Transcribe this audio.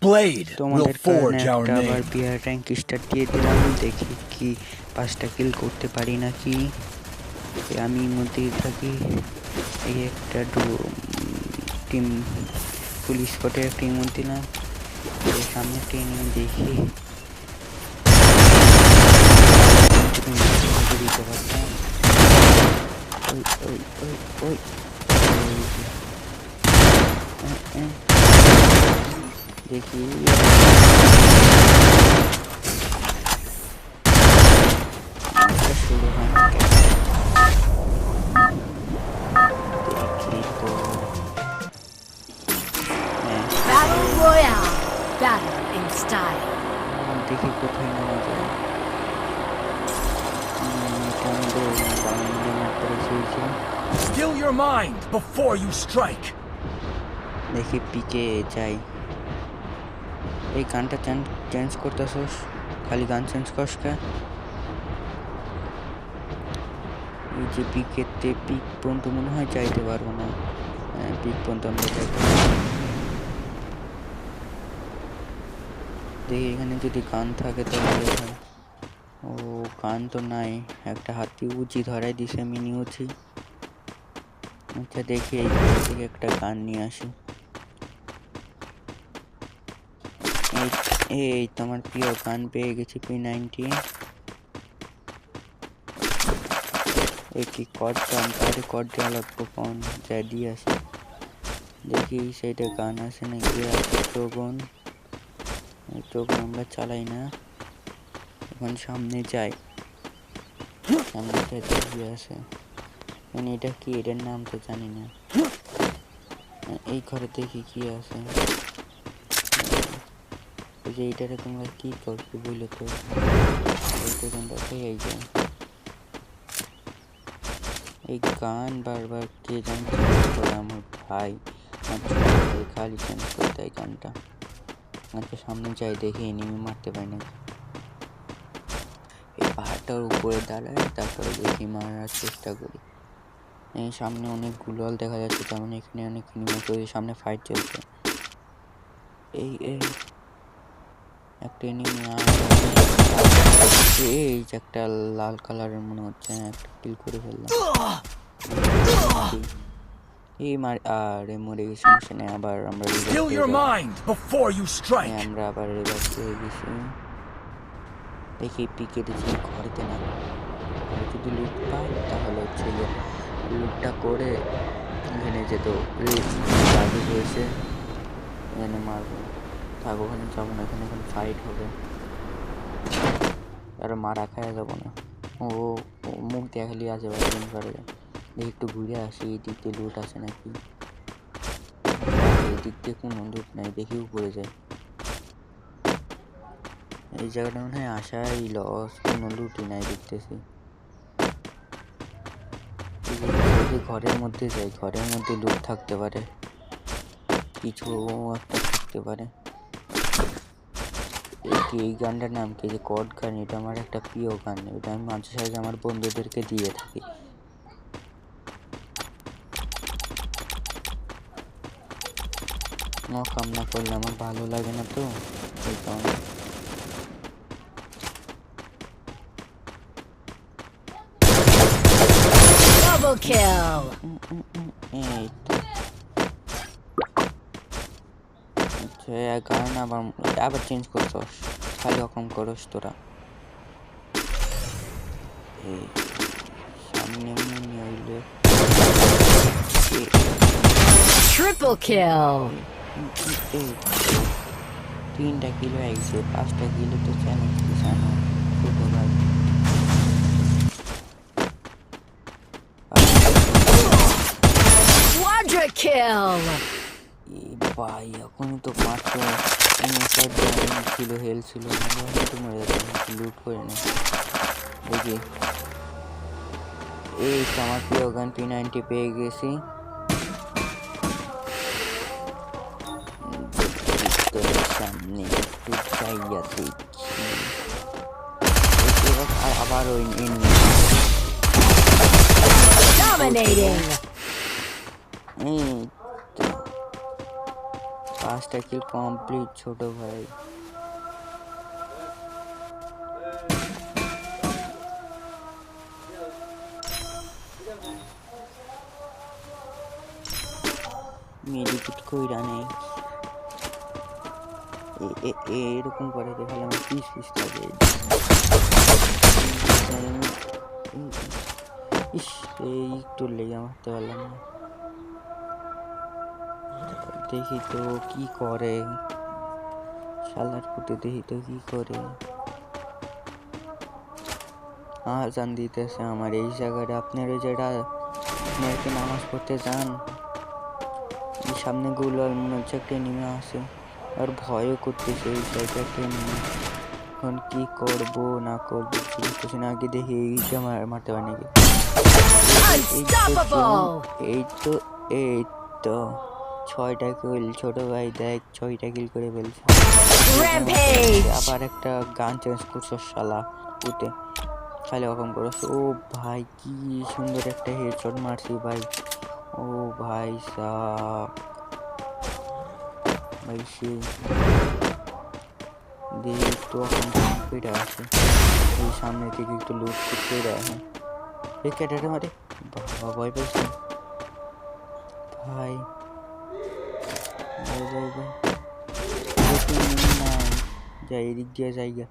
blade will তোমাদের কারণে forge our একটা আবার name. বিয়ার ট্যাঙ্ক স্টার্ট দিয়ে দিলাম, দেখি কি 5টা কিল করতে পারি নাকি। আমি মধ্যে থাকি। এই একটা টিম পুলিশ স্কটের একটা ইমোট দিলাম, সামনে একটা এনিমি দেখি দিতে পারতাম। ওই ওই ওই ওই দেখি শুরু হয় দেখি তো। Battle Royale. Battle in style. দেখি কোথায় নেওয়া যায়। এটা আমাদের বাউন্ডারি মারতে এসেছে। Still your mind before you strike. দেখি পিকে যাই। এই গানটা চেঞ্জ করতেছস, খালি গান চেঞ্জ করস কে? এই যে পিকেতে পিক পর্যন্ত মনে হয় চাইতে পারবো না। হ্যাঁ, পিক পর্যন্ত আমরা চাইতে পারবো। দেখি এখানে যদি গান থাকে তাহলে হয়। ও গান তো নাই, একটা হাতি উঁচি ধরাই দিছে, মিনি উঁচি। আচ্ছা দেখি এই থেকে একটা গান নিয়ে আসি। এই তোমার প্রিয় গান পেয়ে গেছি, P90। এই কি করতাম, তাহলে কর দেওয়া লাগবো, কোন যাই দিয়ে আসি। দেখি সেইটা গান আছে নাকি। আছে টোগন, এই টোগন আমরা চালাই না। এখন সামনে যাই, সামনেটা দেখি আছে। মানে এটা কি, এটার নাম তো জানি না। এই ঘরে দেখি কি আছে। এই যে এইটারে তোমরা কি করবে বললো তো, এই টোকনটা পেয়ে যায়। এই গান বারবার কে জানি চেঞ্জ করে, আমার ভাই খালি চেঞ্জ করতে এই গানটা। আচ্ছা সামনে যাই, দেখি এনিমি মারতে পাই না। এই পাহাড়টার উপরে দাঁড়ায়, তারপরে দেখি মারার চেষ্টা করি। এই সামনে অনেক গুলাল দেখা যাচ্ছে, তেমন এখানে অনেক এনিমি তৈরি, সামনে ফাইট চলছে। এই একটা এনিমি, এই যে একটা লাল কালারের মনে হচ্ছে, একটা কিল করে ফেললাম। এই আরে মরে গেছি, সমস্যা নেই, আবার আমরা Still your mind before you strike. আমরা আবার রিভাইভ হয়ে গেছি। দেখি পিকে দিচ্ছি ঘরেতে না, ঘরে যদি লুট পাই তাহলে হচ্ছে লুটটা করে এখানে যেত দাদু রয়েছে, এখানে মারবো। থাক, ওখানে যাবো না, এখানে এখন ফাইট হবে, আর মারা খাওয়া যাবো না। ও মুখ দেখালি আছে ভাই, দেখি একটু ঘুরে আসি, এই দিক দিয়ে লুট আছে নাকি। এই দিক দিয়ে কোনো লুট নাই, দেখি উপরে যায়। এই জায়গাটা মনে হয় আসাই লস, কোনো লুটই নাই দেখতেছি। ঘরের মধ্যে যাই, ঘরের মধ্যে লুট থাকতে পারে, কিছু একটা থাকতে পারে। এই গানটার নাম কি, যে কড গান, এটা আমার একটা প্রিয় গান, এটা আমি মাঝে সাঝে আমার বন্ধুদেরকে দিয়ে থাকি। কাম না করলে আমার ভালো লাগে না, তো এই কারণে। Double kill. এই তো আচ্ছা, গান আবার চেঞ্জ করছস, খালি রকম করস তোরা। এই সামনে মনে হইলে Triple kill. 3টা কিলো আইছে, 5টা কিলো তো চ্যালেঞ্জ দিছে আমার ছোট ভাই। Quadra kill. ভাই এখন তো মাত্র কিলো হেল ছিল, তো মরে যাচ্ছে, লুট করে নে। দেখি এই আমার প্রিয় গান P90 পেয়ে গেছি। সামনে একটু যাইয়া দেখি, আবার ওই Dominating. 5টা কিল কমপ্লিট ছোট ভাই। মেডিকেট কইরা নেই এরকম করে দেখালে আমার পিস থাকে। ইস এই একটু লেগে মারতে পারলাম না। দেখি তো কি করে শালার পুতে, দেখি তো কি করে। আজান দিতেছে আমার এই জায়গাটা। আপনারা যেটা আপনাকে নামাজ পড়তে যান, এই সামনে গুলো মনে হচ্ছে একটা নেমে আসে আর ভয়ও করতেছে এই জায়গাটা নিয়ে। এখন কি করবো না করবো বুঝতেছি না। আগে দেখি এইটা মারতে পারি নাকি। এই তো 6টা কিল ছোট ভাই, দেখ 6টা কিল করে ফেলছে। Rampage! আবার একটা গান চেঞ্জ করছো শালা উঠে, খালি ওরকম করছো। ও ভাই কি সুন্দর একটা হেডশট মারছি ভাই। ও ভাই সাব ভাই সেই দেখি একটু এখন পেটে আসে এই সামনে থেকে একটু লুট করতে দেখেন। এই ক্যাটারে মারে বাবা, ভয় পেয়েছি ভাই। ভাই ভাই ভাই নাই যাই, এদিক দিয়ে জায়গা